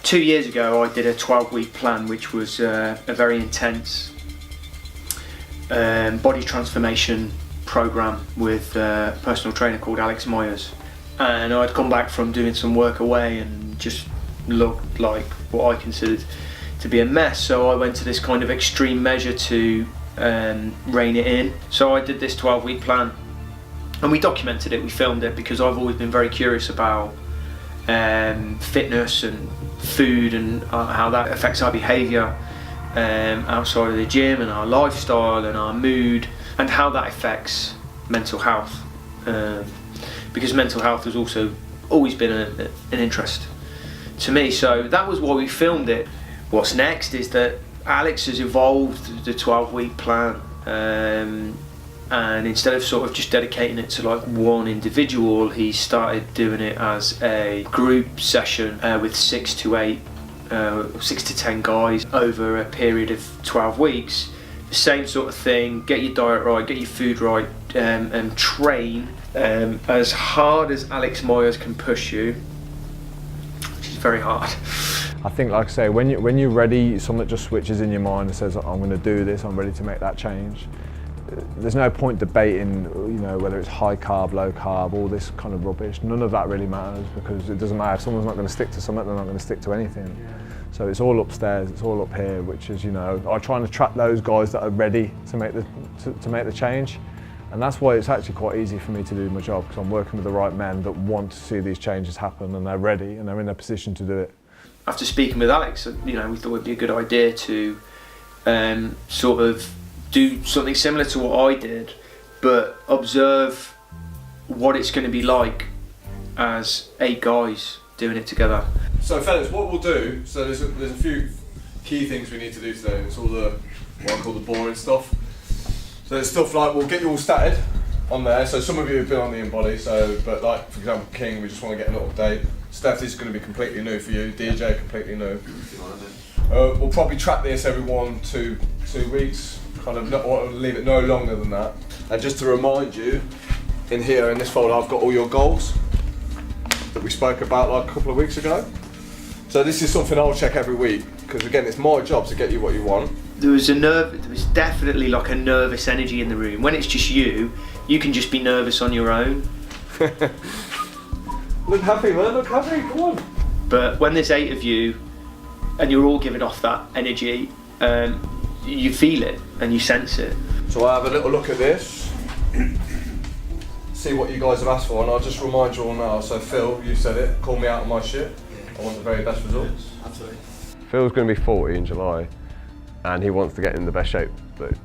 2 years ago I did a 12-week plan, which was a very intense body transformation program with a personal trainer called Alex Myers. And I'd come back from doing some work away and just looked like what I considered to be a mess. So I went to this kind of extreme measure to rein it in. So I did this 12-week plan, and we documented it, we filmed it, because I've always been very curious about fitness and food and how that affects our behaviour outside of the gym, and our lifestyle and our mood, and how that affects mental health, because mental health has also always been an interest to me. So that was why we filmed it. What's next is that Alex has evolved the 12-week plan, and instead of sort of just dedicating it to like one individual, he started doing it as a group session with 6 to 10 guys over a period of 12 weeks. The same sort of thing: get your diet right, get your food right, and train as hard as Alex Myers can push you, which is very hard. I think, like I say, when you're ready, something just switches in your mind and says, I'm going to do this, I'm ready to make that change. There's no point debating, you know, whether it's high carb, low carb, all this kind of rubbish. None of that really matters, because it doesn't matter. If someone's not going to stick to something, they're not going to stick to anything. Yeah. So it's all upstairs, it's all up here, which is, you know, I try and attract those guys that are ready to make the change. And that's why it's actually quite easy for me to do my job, because I'm working with the right men that want to see these changes happen, and they're ready and they're in a position to do it. After speaking with Alex, you know, we thought it'd be a good idea to sort of do something similar to what I did, but observe what it's going to be like as 8 guys doing it together. So fellas, what we'll do, so there's a few key things we need to do today. It's all the, what I call the boring stuff. So there's stuff like, we'll get you all started on there. So some of you have been on the InBody, so, but like, for example, King, we just want to get an update. Steph, this is going to be completely new for you. DJ, completely new. We'll probably track this every 1 to 2 weeks, kind of leave it no longer than that. And just to remind you, in here, in this folder, I've got all your goals that we spoke about like a couple of weeks ago. So this is something I'll check every week, because again, it's my job to get you what you want. There was definitely like a nervous energy in the room. When it's just you can just be nervous on your own. Look happy, man, look happy, come on. But when there's 8 of you, and you're all giving off that energy, you feel it and you sense it. So I'll have a little look at this, see what you guys have asked for, and I'll just remind you all now. So Phil, you said it, call me out on my shit. I want the very best results. Absolutely. Phil's going to be 40 in July, and he wants to get in the best shape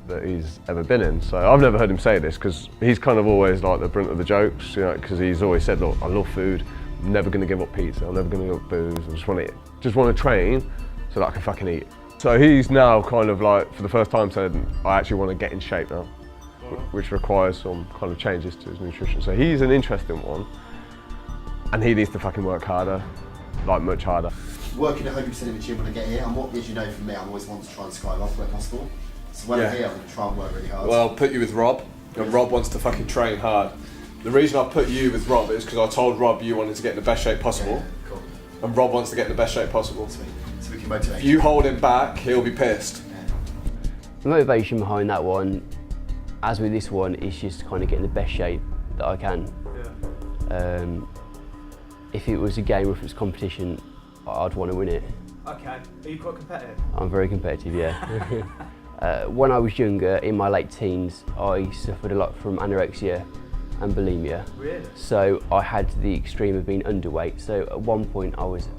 that he's ever been in. So I've never heard him say this, because he's kind of always like the brunt of the jokes, you know, because he's always said, look, I love food, I'm never going to give up pizza, I'm never going to give up booze, I just want to train so that I can fucking eat. So he's now kind of like, for the first time, said, I actually want to get in shape now, which requires some kind of changes to his nutrition. So he's an interesting one, and he needs to fucking work harder, like much harder. Working 100% in the gym when I get here, and what, as you know from me, I'm always wanting to try and skyve off where possible. So when I'm here, I'm going to try and work really hard. Well, I'll put you with Rob, and Rob wants to fucking train hard. The reason I put you with Rob is because I told Rob you wanted to get in the best shape possible, Yeah, cool. and Rob wants to get in the best shape possible. Sweet. So we can motivate. If you hold him back, he'll be pissed. Yeah. The motivation behind that one, as with this one, is just to kind of get in the best shape that I can. Yeah. If it was a game or if it was competition, I'd want to win it. Okay, are you quite competitive? I'm very competitive, yeah. When I was younger, in my late teens, I suffered a lot from anorexia and bulimia. Really? So I had the extreme of being underweight. So at one point I was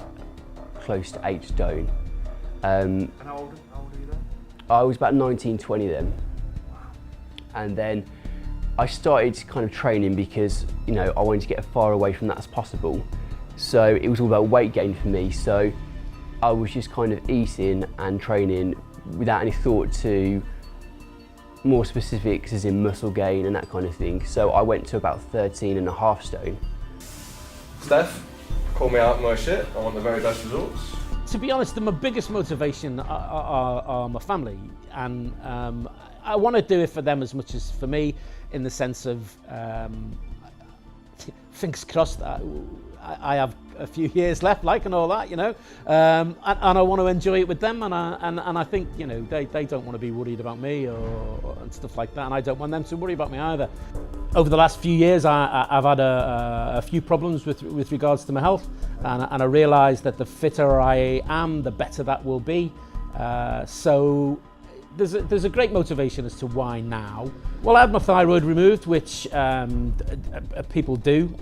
close to 8 stone. And how old are you then? I was about 19, 20 then. Wow. And then I started kind of training because, you know, I wanted to get as far away from that as possible. So it was all about weight gain for me. So I was just kind of eating and training without any thought to more specifics as in muscle gain and that kind of thing. So I went to about 13.5 stone. Steph, call me out on my shit. I want the very best results. To be honest, my biggest motivation are my family, and I want to do it for them as much as for me, in the sense of fingers crossed that I have a few years left, like, and all that, you know, and I want to enjoy it with them, and I think, you know, they don't want to be worried about me and stuff like that, and I don't want them to worry about me either. Over the last few years, I've had a few problems with regards to my health, and I realised that the fitter I am, the better that will be. So there's a great motivation as to why now. Well, I had my thyroid removed, which people do.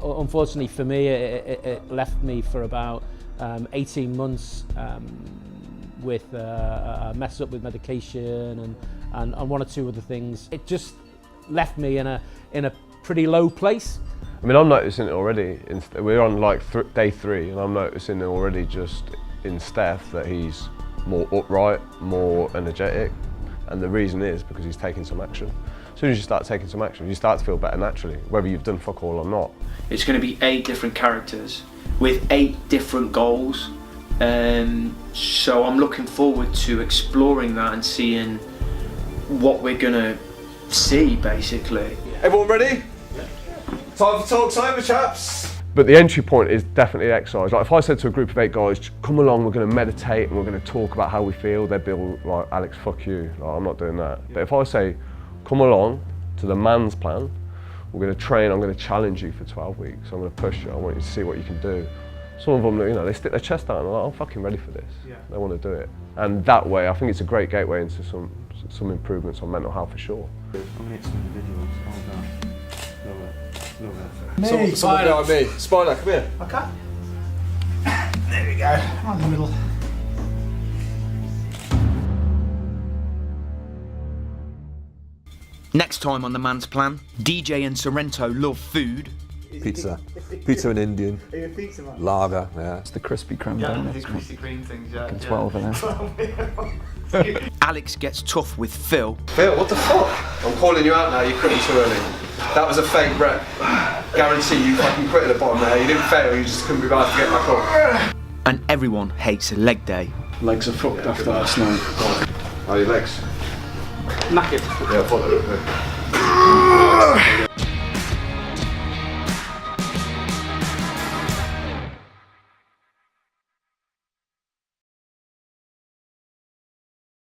Unfortunately for me, it left me for about 18 months with a mess up with medication and one or two other things. It just left me in a pretty low place. I mean, I'm noticing it already. We're on like day 3, and I'm noticing it already just in Steph that he's more upright, more energetic, and the reason is because he's taking some action. As soon as you start taking some action, you start to feel better naturally, whether you've done fuck all or not. It's going to be 8 different characters with 8 different goals, so I'm looking forward to exploring that and seeing what we're going to see, basically. Everyone ready? Yeah. Time for talks over, chaps. But the entry point is definitely exercise. Like if I said to a group of 8 guys, come along, we're going to meditate and we're going to talk about how we feel, they'd be all like, Alex, fuck you, like, I'm not doing that. Yeah. But if I say, come along to the man's plan, we're going to train, I'm going to challenge you for 12 weeks, I'm going to push you, I want you to see what you can do. Some of them, you know, they stick their chest out and they're like, I'm fucking ready for this. Yeah. They want to do it. And that way, I think it's a great gateway into some improvements on mental health for sure. I'm going to get some individuals, hold on. Someone behind me. Spider, come here. Okay. There we go. On the middle. Next time on The Man's Plan, DJ and Sorrento love food. Pizza and Indian. Lager, yeah. It's the crispy creme donuts. The crispy cream things, yeah. 12 of them. Alex gets tough with Phil. Phil, what the fuck? I'm calling you out now, you quit too early. That was a fake rep. Guarantee you fucking quit at the bottom there. You didn't fail, you just couldn't be bothered to get back up. And everyone hates a leg day. Legs are fucked after last night. How are your legs? Knackered. Yeah, I thought they were good.